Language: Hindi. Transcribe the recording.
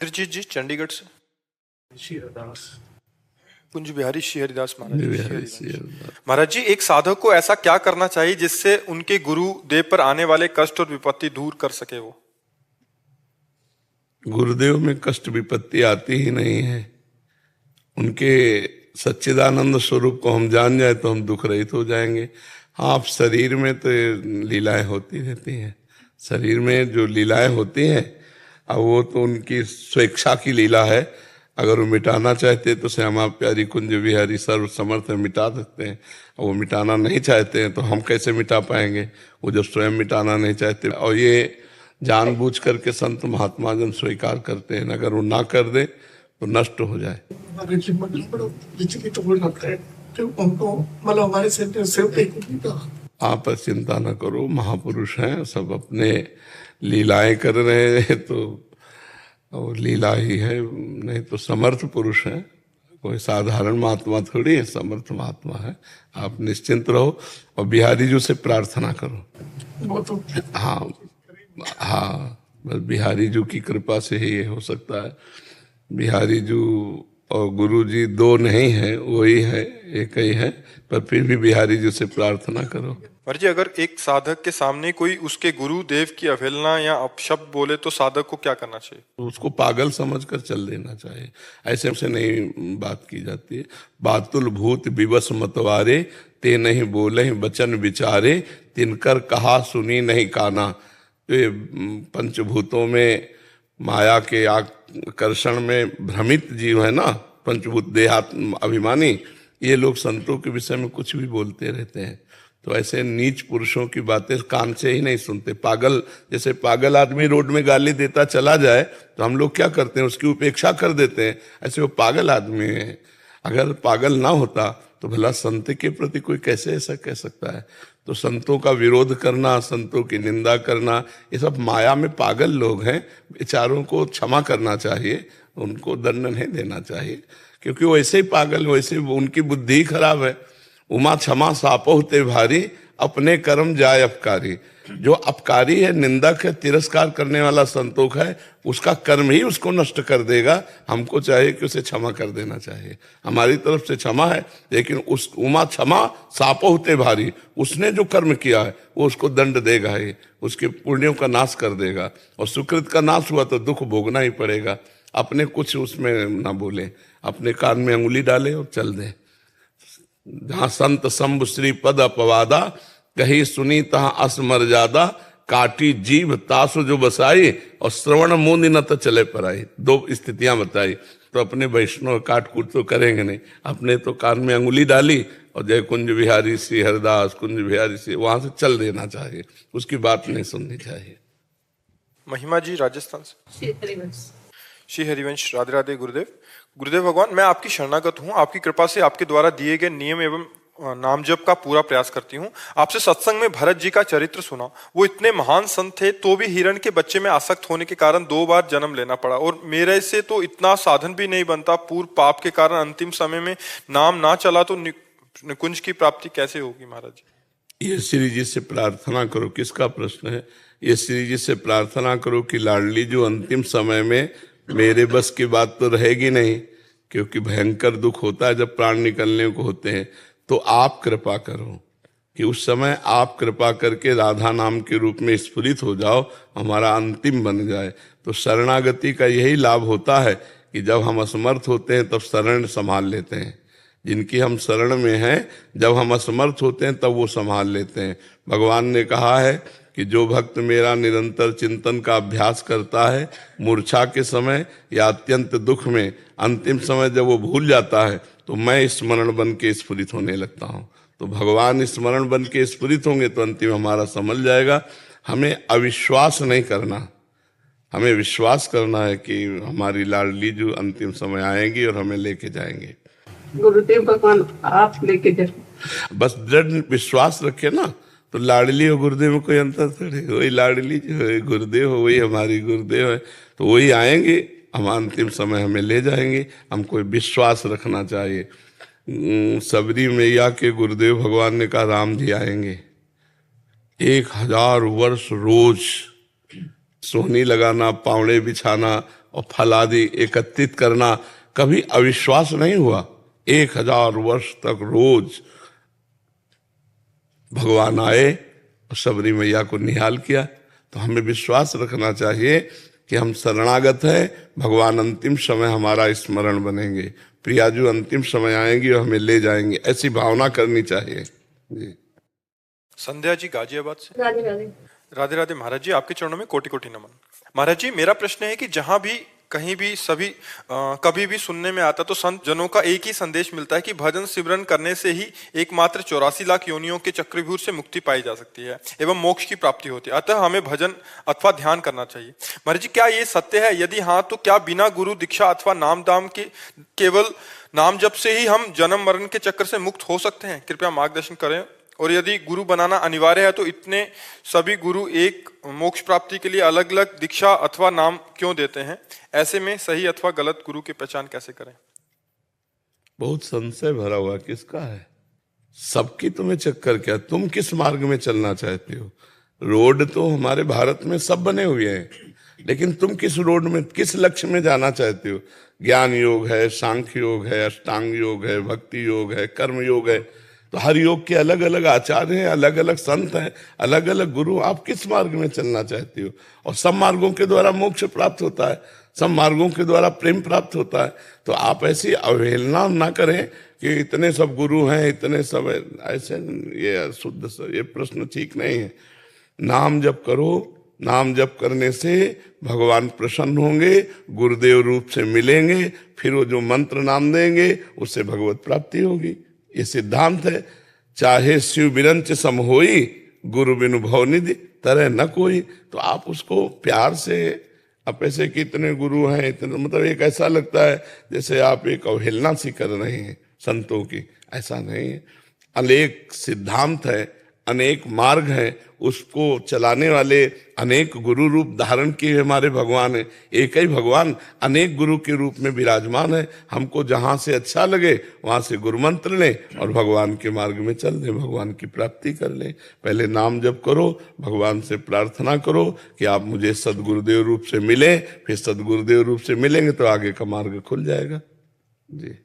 त्रिजीत जी चंडीगढ़ से। श्रीहरिदास कुंज बिहारी श्री हरिदास महाराज। बिहारी श्री हरिदास। महाराज जी, एक साधक को ऐसा क्या करना चाहिए जिससे उनके गुरु देव पर आने वाले कष्ट और विपत्ति दूर कर सके वो? गुरुदेव में कष्ट विपत्ति आती ही नहीं है। उनके सच्चिदानंद स्वरूप को हम जान जाए तो हम दुख रहित हो जाएंगे। हाँ, आप शरीर में तो लीलाएं होती रहती हैं, शरीर में जो लीलाएं होती हैं अब वो तो उनकी स्वेच्छा की लीला है। अगर वो मिटाना चाहते तो श्यामा प्यारी कुंज बिहारी सर्व समर्थ मिटा सकते हैं। वो मिटाना नहीं चाहते हैं तो हम कैसे मिटा पाएंगे, वो जब स्वयं मिटाना नहीं चाहते। और ये जानबूझ करके संत महात्मा जन स्वीकार करते हैं, अगर वो ना कर दे तो नष्ट हो जाए। आप चिंता न करो, महापुरुष हैं, सब अपने लीलाएं कर रहे हैं तो और लीला ही है, नहीं तो समर्थ पुरुष हैं। कोई साधारण महात्मा थोड़ी है, समर्थ महात्मा है। आप निश्चिंत रहो और बिहारी जी से प्रार्थना करो। हाँ हाँ, बस बिहारी जी की कृपा से ही ये हो सकता है। बिहारी जी और गुरु जी दो नहीं है, वही है, एक ही है, पर फिर भी बिहारी जी से प्रार्थना करो। पर जी, अगर एक साधक के सामने कोई उसके गुरु देव की अवहेलना या अपशब्द बोले तो साधक को क्या करना चाहिए? तो उसको पागल समझकर चल देना चाहिए। ऐसे से नहीं बात की जाती है। बातुल भूत विवश मतवारे, ते नहीं बोले वचन विचारे, तिनकर कहा सुनी नहीं काना। तो ये पंचभूतों में माया के आकर्षण में भ्रमित जीव है ना, पंचभूत देहात्म अभिमानी, ये लोग संतों के विषय में कुछ भी बोलते रहते हैं। तो ऐसे नीच पुरुषों की बातें कान से ही नहीं सुनते। पागल, जैसे पागल आदमी रोड में गाली देता चला जाए तो हम लोग क्या करते हैं, उसकी उपेक्षा कर देते हैं। ऐसे वो पागल आदमी है। अगर पागल ना होता तो भला संत के प्रति कोई कैसे ऐसा कह सकता है? तो संतों का विरोध करना, संतों की निंदा करना, ये सब माया में पागल लोग हैं। बेचारों को क्षमा करना चाहिए, उनको दंड नहीं देना चाहिए, क्योंकि वैसे ही पागल, वैसे उनकी बुद्धि ही खराब है। उमा क्षमा सापो होते भारी, अपने कर्म जाय अपकारी। जो अपकारी है, निंदक है, तिरस्कार करने वाला संतोष है, उसका कर्म ही उसको नष्ट कर देगा। हमको चाहिए कि उसे क्षमा कर देना चाहिए। हमारी तरफ से क्षमा है, लेकिन उस उमा क्षमा सापो होते भारी, उसने जो कर्म किया है वो उसको दंड देगा ही, उसके पुण्यों का नाश कर देगा। और सुकृत का नाश हुआ तो दुख भोगना ही पड़ेगा। अपने कुछ उसमें ना बोले, अपने कान में अंगुली डाले और चल दे। जहाँ संत शंभु श्री पद अपवादा, कहीं सुनी तहाँ असमर्यादा, काटी जीभ तासु जो बसाई, और श्रवण मुंद न तो चले पर आई। दो स्थितियां बताई। तो अपने वैष्णव काट कूट तो करेंगे नहीं, अपने तो कान में अंगुली डाली और जय कुंज बिहारी श्री हरिदास, कुंज बिहारी श्री, वहां से चल देना चाहिए, उसकी बात नहीं सुननी चाहिए। महिमा जी राजस्थान से। श्री हरिवंश। राधे राधे गुरुदेव। गुरुदेव भगवान, मैं आपकी शरणागत हूँ। आपकी कृपा से आपके द्वारा दिए गए नियम एवं नाम जप का पूरा प्रयास करती हूँ। आपसे सत्संग में भरत जी का चरित्र सुना। वो इतने महान संत थे तो भी हिरण के बच्चे में आसक्त होने के कारण 2 बार जन्म लेना पड़ा, और मेरे से तो इतना साधन भी नहीं बनता। पूर्व पाप के कारण अंतिम समय में नाम ना चला तो निकुंज की प्राप्ति कैसे होगी महाराज जी? ये श्री जी से प्रार्थना करो। किसका प्रश्न है? ये श्री जी से प्रार्थना करो कि लाडली जो अंतिम समय में, मेरे बस की बात तो रहेगी नहीं, क्योंकि भयंकर दुख होता है जब प्राण निकलने को होते हैं। तो आप कृपा करो कि उस समय आप कृपा करके राधा नाम के रूप में स्फुरित हो जाओ, हमारा अंतिम बन जाए। तो शरणागति का यही लाभ होता है कि जब हम असमर्थ होते हैं तब शरण संभाल लेते हैं। जिनकी हम शरण में हैं, जब हम असमर्थ होते हैं तब वो संभाल लेते हैं। भगवान ने कहा है कि जो भक्त मेरा निरंतर चिंतन का अभ्यास करता है, मूर्छा के समय या अत्यंत दुख में, अंतिम समय जब वो भूल जाता है तो मैं स्मरण बन के स्फुरित होने लगता हूँ। तो भगवान स्मरण बन के स्फुरित होंगे तो अंतिम हमारा संभल जाएगा। हमें अविश्वास नहीं करना, हमें विश्वास करना है कि हमारी लाडली जो अंतिम समय आएंगी और हमें लेके जाएंगे। गुरुदेव भगवान आप लेके जाए, बस दृढ़ विश्वास रखे ना, तो लाडली और गुरुदेव में कोई अंतर थोड़ी। वही लाडली जो है गुरुदेव हो, वही हमारी गुरुदेव है, तो वही आएंगे, हम अंतिम समय हमें ले जाएंगे। हमको विश्वास रखना चाहिए। सबरी मैया के गुरुदेव भगवान ने कहा राम जी आएंगे, 1000 वर्ष रोज सोहनी लगाना, पावड़े बिछाना, और फल आदि एकत्रित करना कभी अविश्वास नहीं हुआ। 1000 वर्ष तक रोज भगवान आए और शबरी मैया को निहाल किया। तो हमें विश्वास रखना चाहिए कि हम शरणागत हैं, भगवान अंतिम समय हमारा स्मरण बनेंगे, प्रियाजू अंतिम समय आएंगी और हमें ले जाएंगे, ऐसी भावना करनी चाहिए जी। संध्या जी गाजियाबाद से। राधे राधे। राधे राधे महाराज जी, आपके चरणों में कोटि कोटि नमन। महाराज जी, मेरा प्रश्न है कि जहां भी कहीं भी सभी कभी भी सुनने में आता तो संत जनों का एक ही संदेश मिलता है कि भजन सिमरन करने से ही एकमात्र 84 लाख योनियों के चक्रव्यूह से मुक्ति पाई जा सकती है एवं मोक्ष की प्राप्ति होती है, अतः हमें भजन अथवा ध्यान करना चाहिए। महाराज जी, क्या ये सत्य है? यदि हाँ, तो क्या बिना गुरु दीक्षा अथवा नाम दाम के केवल नाम जप से ही हम जन्म मरण के चक्र से मुक्त हो सकते हैं? कृपया मार्गदर्शन करें। और यदि गुरु बनाना अनिवार्य है तो इतने सभी गुरु एक मोक्ष प्राप्ति के लिए अलग अलग दीक्षा अथवा नाम क्यों देते हैं? ऐसे में सही अथवा गलत गुरु की पहचान कैसे करें? बहुत संशय भरा हुआ किसका है? सबकी तुम्हें चक्कर क्या? तुम किस मार्ग में चलना चाहते हो? रोड तो हमारे भारत में सब बने हुए हैं, लेकिन तुम किस रोड में, किस लक्ष्य में जाना चाहते हो? ज्ञान योग है, सांख्य योग है, अष्टांग योग है, भक्ति योग है, कर्म योग है। तो हर योग के अलग अलग आचार्य हैं, अलग अलग संत हैं, अलग अलग गुरु। आप किस मार्ग में चलना चाहते हो? और सब मार्गों के द्वारा मोक्ष प्राप्त होता है, सब मार्गों के द्वारा प्रेम प्राप्त होता है। तो आप ऐसी अवहेलना ना करें कि इतने सब गुरु हैं, इतने सब ऐसे, ये शुद्ध ये प्रश्न ठीक नहीं है। नाम जप करो, नाम जप करने से भगवान प्रसन्न होंगे, गुरुदेव रूप से मिलेंगे, फिर वो जो मंत्र नाम देंगे उससे भगवत प्राप्ति होगी। ये सिद्धांत है। चाहे शिव बिरंच सम होई, गुरु बिनु भवनिधि तरह न कोई। तो आप उसको प्यार से, आप ऐसे कि इतने गुरु हैं, इतने, मतलब एक ऐसा लगता है जैसे आप एक अवहेलना सी कर रहे हैं संतों की। ऐसा नहीं है। अनेक सिद्धांत है, अनेक मार्ग है, उसको चलाने वाले अनेक गुरु रूप धारण किए हमारे भगवान है। एक ही भगवान अनेक गुरु के रूप में विराजमान है। हमको जहां से अच्छा लगे वहां से गुरु मंत्र लें और भगवान के मार्ग में चल दें, भगवान की प्राप्ति कर लें। पहले नाम जप करो, भगवान से प्रार्थना करो कि आप मुझे सदगुरुदेव रूप से मिलें, फिर सदगुरुदेव रूप से मिलेंगे तो आगे का मार्ग खुल जाएगा जी।